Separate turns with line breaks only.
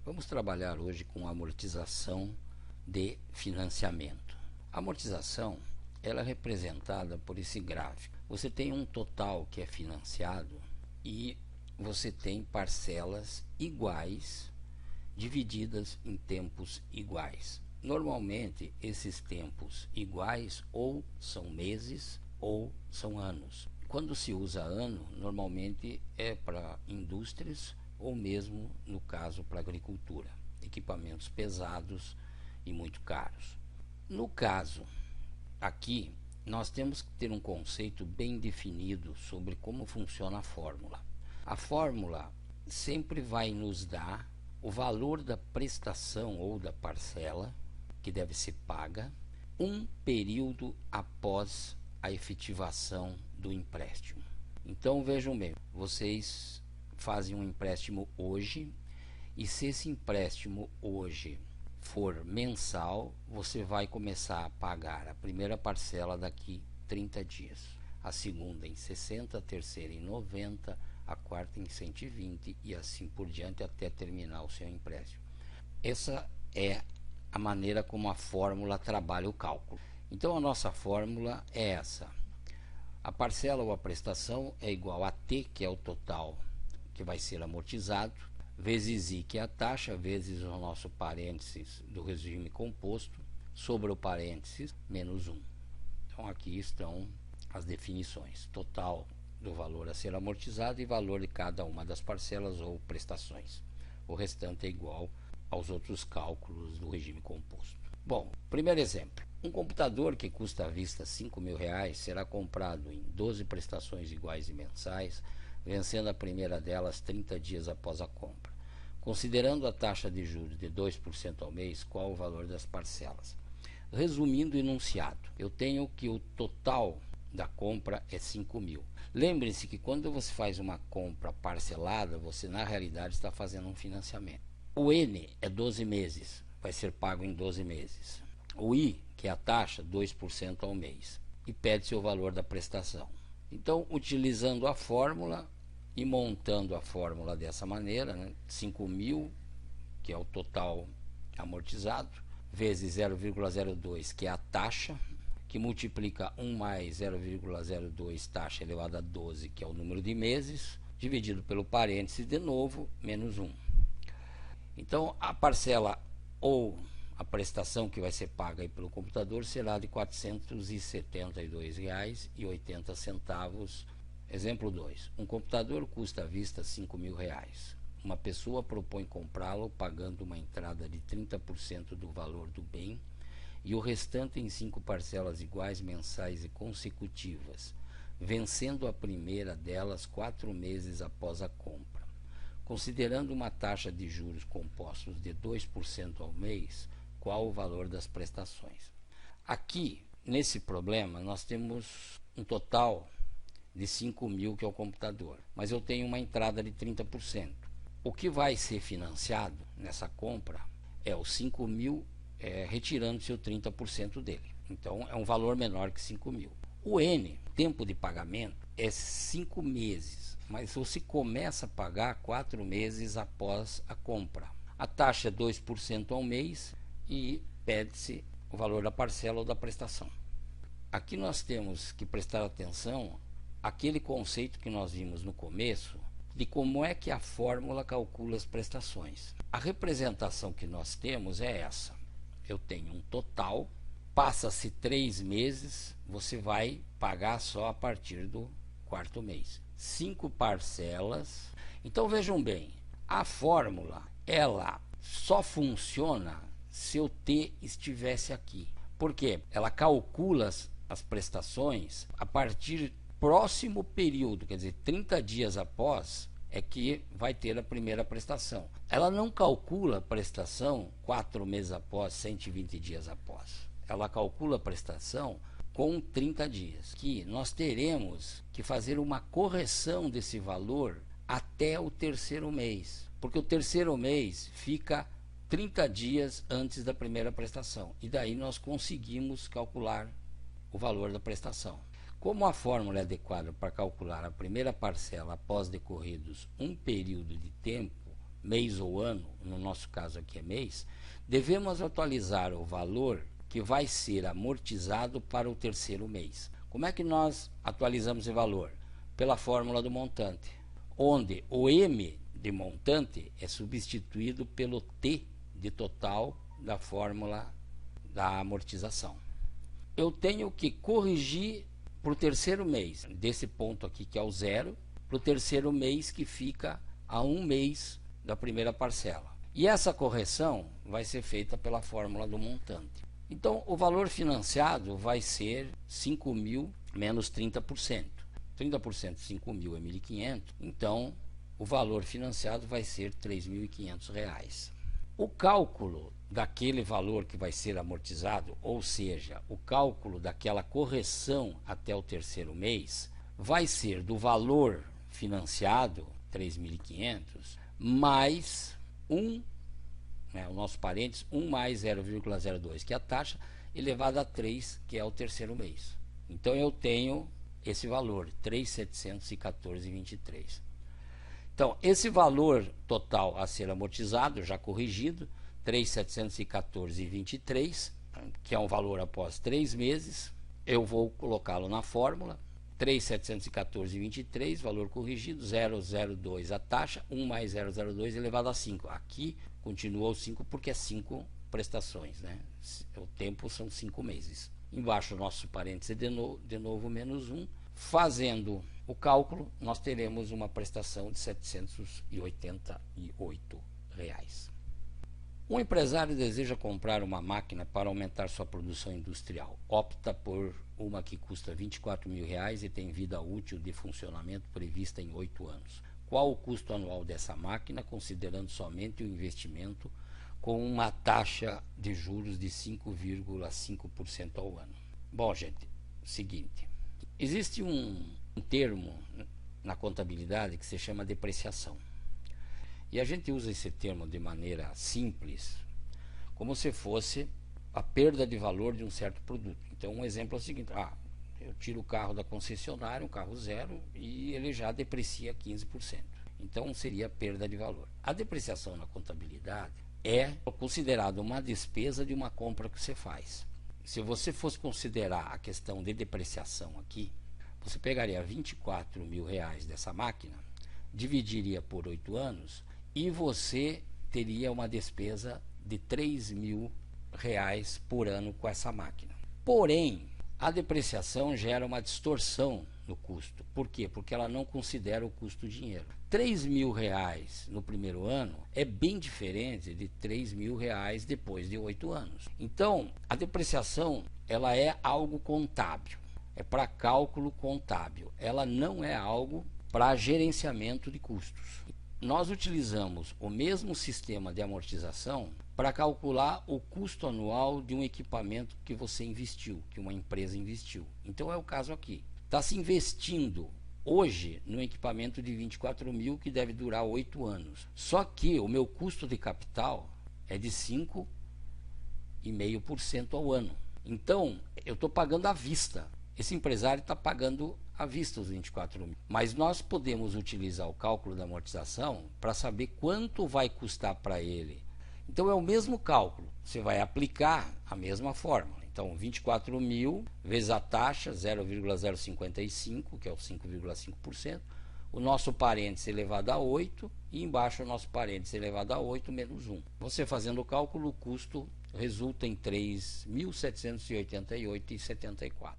Vamos trabalhar hoje com amortização de financiamento. A amortização, ela é representada por esse gráfico. Você tem um total que é financiado e você tem parcelas iguais divididas em tempos iguais. Normalmente esses tempos iguais ou são meses ou são anos. Quando se usa ano, normalmente é para indústrias ou mesmo, no caso, para agricultura, equipamentos pesados e muito caros. No caso aqui, nós temos que ter um conceito bem definido sobre como funciona a fórmula. A fórmula sempre vai nos dar o valor da prestação ou da parcela que deve ser paga um período após a efetivação do empréstimo. Então vejam bem, vocês fazem um empréstimo hoje e se esse empréstimo hoje for mensal, você vai começar a pagar a primeira parcela daqui 30 dias, a segunda em 60, a terceira em 90, a quarta em 120 e assim por diante até terminar o seu empréstimo. Essa é a maneira como a fórmula trabalha o cálculo. Então a nossa fórmula é essa: a parcela ou a prestação é igual a T, que é o total que vai ser amortizado, vezes I, que é a taxa, vezes o nosso parênteses do regime composto, sobre o parênteses, menos 1. Então aqui estão as definições: total do valor a ser amortizado e valor de cada uma das parcelas ou prestações. O restante é igual aos outros cálculos do regime composto. Bom, primeiro exemplo. Um computador que custa à vista R$5.000 será comprado em 12 prestações iguais e mensais, vencendo a primeira delas 30 dias após a compra. Considerando a taxa de juros de 2% ao mês, qual o valor das parcelas? Resumindo o enunciado, eu tenho que o total da compra é 5.000. Lembre-se que quando você faz uma compra parcelada, você na realidade está fazendo um financiamento. O N é 12 meses, vai ser pago em 12 meses. O I, que é a taxa, 2% ao mês. E pede-se o valor da prestação. Então, utilizando a fórmula e montando a fórmula dessa maneira, 5.000, que é o total amortizado, vezes 0,02, que é a taxa, que multiplica 1 mais 0,02 taxa elevado a 12, que é o número de meses, dividido pelo parênteses de novo, menos 1. Então, a parcela ou a prestação que vai ser paga aí pelo computador será de R$ 472,80. Exemplo 2. Um computador custa à vista R$5.000. Uma pessoa propõe comprá-lo pagando uma entrada de 30% do valor do bem e o restante em 5 parcelas iguais, mensais e consecutivas, vencendo a primeira delas 4 meses após a compra. Considerando uma taxa de juros compostos de 2% ao mês, qual o valor das prestações? Aqui, nesse problema, nós temos um total de 5.000, que é o computador, mas eu tenho uma entrada de 30%. O que vai ser financiado nessa compra é os 5.000, retirando-se o 30% dele. Então, é um valor menor que 5.000. O N, tempo de pagamento, é 5 meses, mas você começa a pagar 4 meses após a compra. A taxa é 2% ao mês e pede-se o valor da parcela ou da prestação. Aqui nós temos que prestar atenção àquele conceito que nós vimos no começo, de como é que a fórmula calcula as prestações. A representação que nós temos é essa: eu tenho um total, passa-se 3 meses, você vai pagar só a partir do 4º mês. 5 parcelas. Então vejam bem, a fórmula ela só funciona se o T estivesse aqui. Por quê? Ela calcula as prestações a partir próximo período, quer dizer, 30 dias após é que vai ter a primeira prestação. Ela não calcula a prestação 4 meses após, 120 dias após. Ela calcula a prestação com 30 dias, que nós teremos que fazer uma correção desse valor até o 3º mês, porque o 3º mês fica 30 dias antes da primeira prestação, e daí nós conseguimos calcular o valor da prestação. Como a fórmula é adequada para calcular a primeira parcela após decorridos um período de tempo mês ou ano, no nosso caso aqui é mês, devemos atualizar o valor que vai ser amortizado para o terceiro mês. Como é que nós atualizamos esse valor? Pela fórmula do montante, onde o M de montante é substituído pelo T de total da fórmula da amortização. Eu tenho que corrigir para o terceiro mês, desse ponto aqui que é o zero, para o terceiro mês que fica a um mês da primeira parcela. E essa correção vai ser feita pela fórmula do montante. Então, o valor financiado vai ser 5.000 menos 30%. 30% de 5.000 é 1.500, então o valor financiado vai ser R$ 3.500. O cálculo daquele valor que vai ser amortizado, ou seja, o cálculo daquela correção até o terceiro mês, vai ser do valor financiado, 3.500, mais 1, o nosso parênteses, 1 mais 0,02, que é a taxa, elevado a 3, que é o terceiro mês. Então eu tenho esse valor, 3.714,23. Então, esse valor total a ser amortizado, já corrigido, 3.714,23, que é um valor após 3 meses, eu vou colocá-lo na fórmula, 3.714,23, valor corrigido, 0,02 a taxa, 1 mais 0,02 elevado a 5. Aqui continua o 5 porque é 5 prestações, né? O tempo são 5 meses. Embaixo o nosso parêntese de novo menos 1. Fazendo o cálculo, nós teremos uma prestação de R$ 788. Um empresário deseja comprar uma máquina para aumentar sua produção industrial. Opta por uma que custa R$ 24.000 e tem vida útil de funcionamento prevista em 8 anos. Qual o custo anual dessa máquina, considerando somente o investimento, com uma taxa de juros de 5,5% ao ano? Bom, gente, seguinte. Existe um termo na contabilidade que se chama depreciação. E a gente usa esse termo de maneira simples, como se fosse a perda de valor de um certo produto. Então, um exemplo é o seguinte: eu tiro o carro da concessionária, um carro zero, e ele já deprecia 15%. Então, seria a perda de valor. A depreciação na contabilidade é considerada uma despesa de uma compra que você faz. Se você fosse considerar a questão de depreciação aqui, você pegaria R$ 24.000 dessa máquina, dividiria por 8 anos e você teria uma despesa de R$ 3.000 por ano com essa máquina. Porém, a depreciação gera uma distorção no custo. Por quê? Porque ela não considera o custo dinheiro. R$ 3.000 no primeiro ano é bem diferente de R$ 3.000 depois de 8 anos. Então, a depreciação ela é algo contábil, é para cálculo contábil. Ela não é algo para gerenciamento de custos. Nós utilizamos o mesmo sistema de amortização para calcular o custo anual de um equipamento que você investiu, que uma empresa investiu. Então é o caso aqui. Está se investindo hoje no equipamento de 24.000 que deve durar 8 anos. Só que o meu custo de capital é de 5,5% ao ano. Então eu estou pagando à vista. Esse empresário está pagando à vista os 24.000. Mas nós podemos utilizar o cálculo da amortização para saber quanto vai custar para ele. Então é o mesmo cálculo. Você vai aplicar a mesma fórmula. Então 24.000 vezes a taxa 0,055, que é o 5,5%. O nosso parêntese elevado a 8 e embaixo o nosso parêntese elevado a 8 menos 1. Você fazendo o cálculo, o custo resulta em R$ 3.788,74.